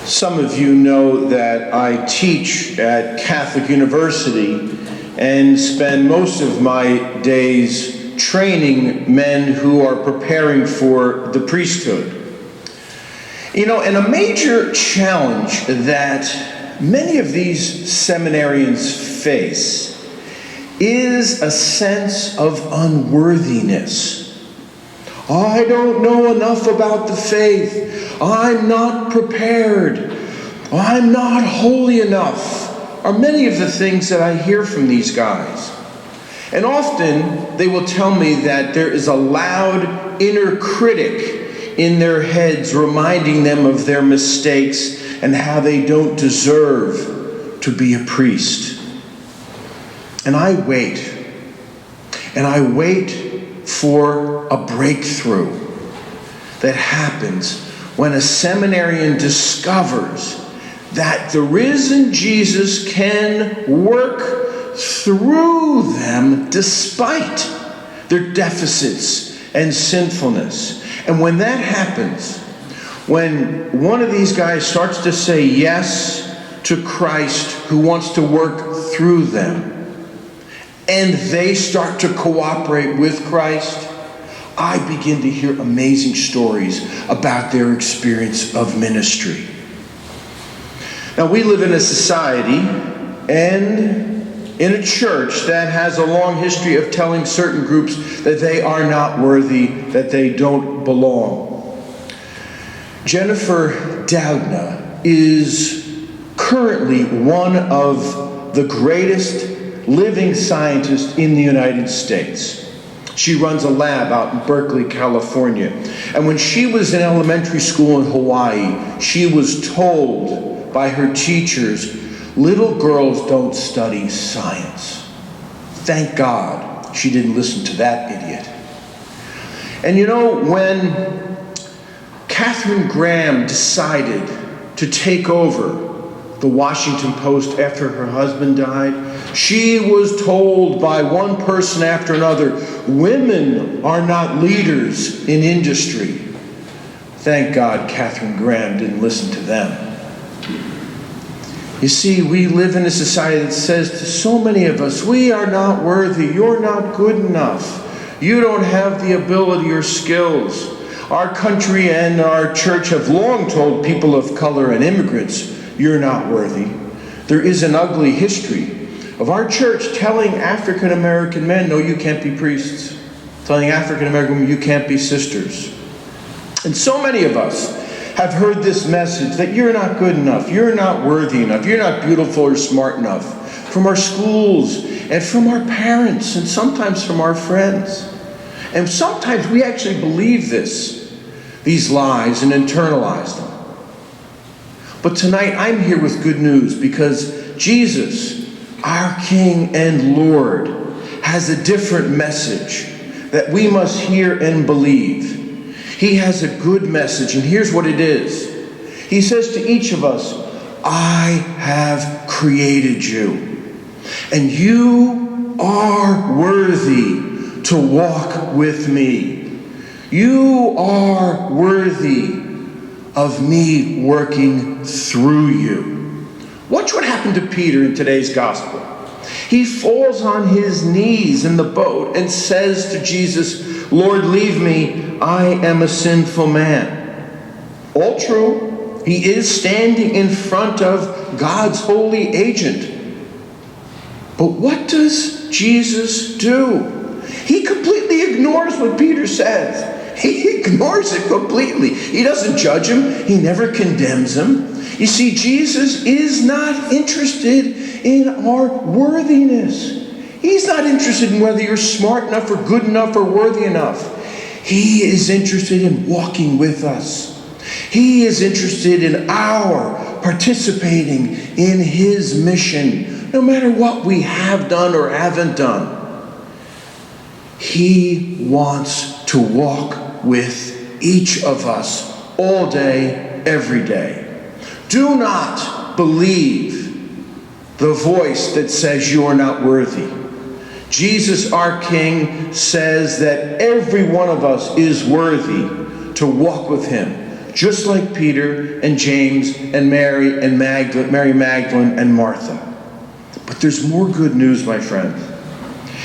Some of you know that I teach at Catholic University and spend most of my days training men who are preparing for the priesthood. And a major challenge that many of these seminarians face is a sense of unworthiness. I don't know enough about the faith. I'm not prepared. I'm not holy enough, are many of the things that I hear from these guys. And often they will tell me that there is a loud inner critic in their heads reminding them of their mistakes and how they don't deserve to be a priest. And I wait. And I wait for a breakthrough that happens when a seminarian discovers that the risen Jesus can work through them despite their deficits and sinfulness. And when that happens, when one of these guys starts to say yes to Christ who wants to work through them, and they start to cooperate with Christ, I begin to hear amazing stories about their experience of ministry. Now, we live in a society and in a church that has a long history of telling certain groups that they are not worthy, that they don't belong. Jennifer Doudna is currently one of the greatest living scientists in the United States. She runs a lab out in Berkeley, California. And when she was in elementary school in Hawaii, she was told by her teachers, little girls don't study science. Thank God she didn't listen to that idiot. And when Katharine Graham decided to take over the Washington Post after her husband died, she was told by one person after another, women are not leaders in industry. Thank God Katharine Graham didn't listen to them. You see, we live in a society that says to so many of us, we are not worthy, you're not good enough, you don't have the ability or skills. Our country and our church have long told people of color and immigrants, you're not worthy. There is an ugly history of our church telling African American men, no, you can't be priests. Telling African American women, you can't be sisters. And so many of us have heard this message that you're not good enough, you're not worthy enough, you're not beautiful or smart enough, from our schools and from our parents and sometimes from our friends. And sometimes we actually believe these lies, and internalize them. But tonight I'm here with good news because Jesus, our King and Lord, has a different message that we must hear and believe. He has a good message, and here's what it is. He says to each of us, I have created you, and you are worthy to walk with me. You are worthy of me working through you. Watch what happened to Peter in today's gospel. He falls on his knees in the boat and says to Jesus, Lord, leave me, I am a sinful man. All true. He is standing in front of God's holy agent. But what does Jesus do? He completely ignores what Peter says. He ignores it completely. He doesn't judge him. He never condemns him. You see, Jesus is not interested in our worthiness. He's not interested in whether you're smart enough or good enough or worthy enough. He is interested in walking with us. He is interested in our participating in his mission, no matter what we have done or haven't done. He wants to walk with each of us all day, every day. Do not believe the voice that says you are not worthy. Jesus, our King, says that every one of us is worthy to walk with him, just like Peter and James and Mary Magdalene and Martha. But there's more good news, my friend.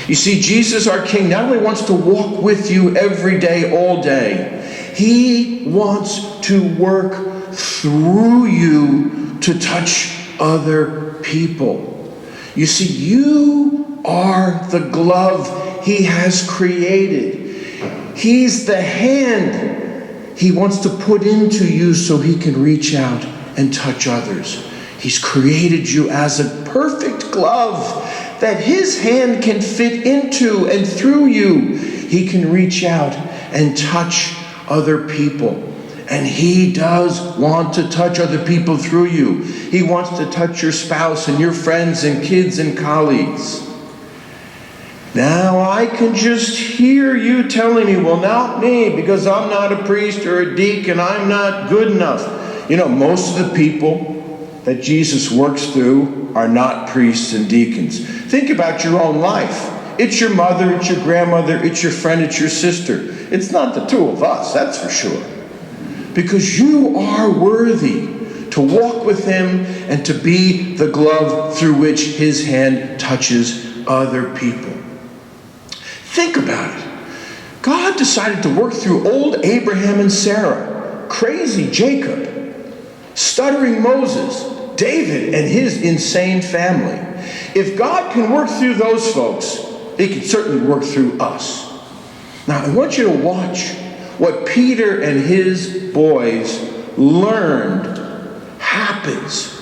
You see, Jesus, our King, not only wants to walk with you every day, all day, he wants to work through you to touch other people. You see, you are the glove he has created. He's the hand he wants to put into you so he can reach out and touch others. He's created you as a perfect glove that his hand can fit into, and through you, he can reach out and touch other people. And he does want to touch other people through you. He wants to touch your spouse and your friends and kids and colleagues. Now I can just hear you telling me, well, not me, because I'm not a priest or a deacon. I'm not good enough. You know, most of the people that Jesus works through are not priests and deacons. Think about your own life. It's your mother, it's your grandmother, it's your friend, it's your sister. It's not the two of us, that's for sure. Because you are worthy to walk with him and to be the glove through which his hand touches other people. Think about it. God decided to work through old Abraham and Sarah, crazy Jacob, stuttering Moses, David and his insane family. If God can work through those folks, he can certainly work through us. Now, I want you to watch what Peter and his boys learned happens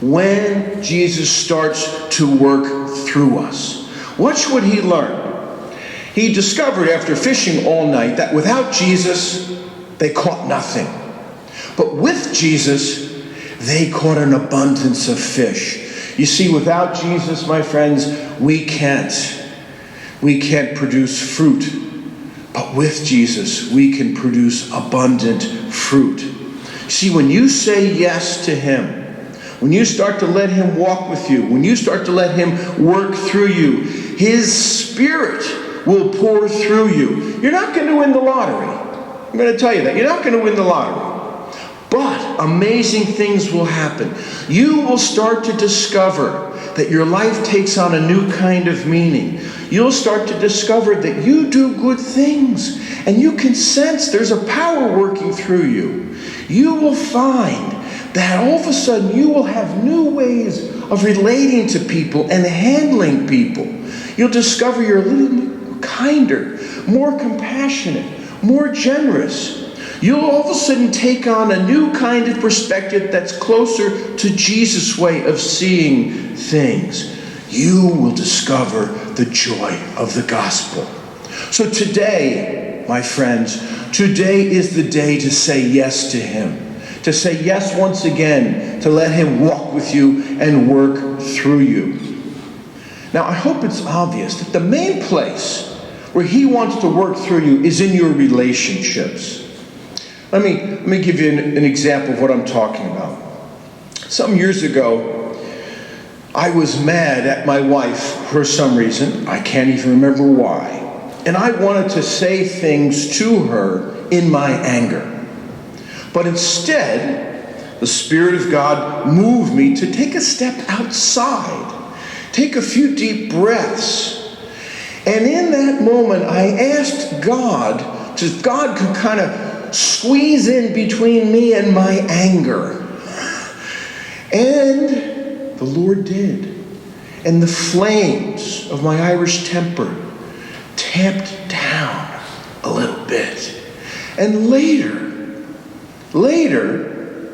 when Jesus starts to work through us. Watch what he learned. He discovered after fishing all night that without Jesus, they caught nothing. But with Jesus, they caught an abundance of fish. You see, without Jesus, my friends, we can't produce fruit. But with Jesus, we can produce abundant fruit. See, when you say yes to him, when you start to let him walk with you, when you start to let him work through you, his Spirit will pour through you. You're not going to win the lottery. I'm going to tell you that. You're not going to win the lottery. But amazing things will happen. You will start to discover that your life takes on a new kind of meaning. You'll start to discover that you do good things, and you can sense there's a power working through you. You will find that all of a sudden you will have new ways of relating to people and handling people. You'll discover you're a little kinder, more compassionate, more generous. You'll all of a sudden take on a new kind of perspective that's closer to Jesus' way of seeing things. You will discover the joy of the gospel. So today, my friends, today is the day to say yes to him. To say yes once again, to let him walk with you and work through you. Now, I hope it's obvious that the main place where he wants to work through you is in your relationships. Let me give you an example of what I'm talking about. Some years ago, I was mad at my wife for some reason. I can't even remember why. And I wanted to say things to her in my anger. But instead, the Spirit of God moved me to take a step outside, take a few deep breaths. And in that moment, I asked God, if God could kind of squeeze in between me and my anger. And the Lord did. And the flames of my Irish temper tamped down a little bit. And later,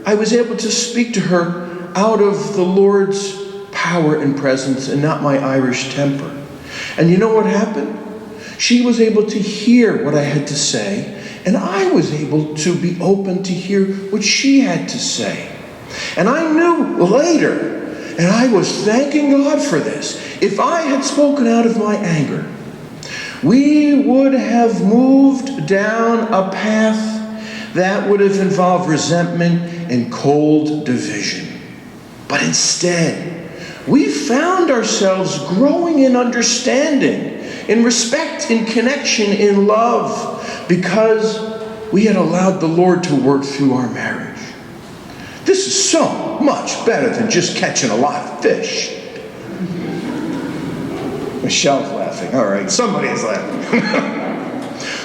I was able to speak to her out of the Lord's power and presence and not my Irish temper. And you know what happened? She was able to hear what I had to say, and I was able to be open to hear what she had to say. And I knew later, and I was thanking God for this, if I had spoken out of my anger, we would have moved down a path that would have involved resentment and cold division. But instead, we found ourselves growing in understanding, in respect, in connection, in love, because we had allowed the Lord to work through our marriage. This is so much better than just catching a lot of fish. Michelle's laughing. All right, somebody is laughing.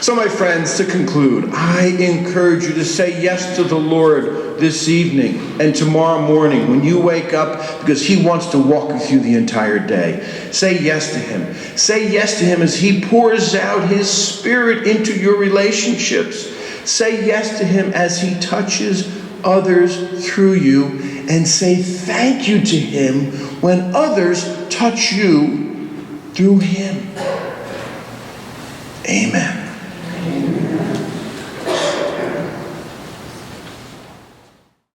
So, my friends, to conclude, I encourage you to say yes to the Lord this evening and tomorrow morning when you wake up, because He wants to walk with you the entire day. Say yes to Him. Say yes to Him as He pours out His Spirit into your relationships. Say yes to Him as He touches others through you, and say thank you to Him when others touch you through Him. Amen.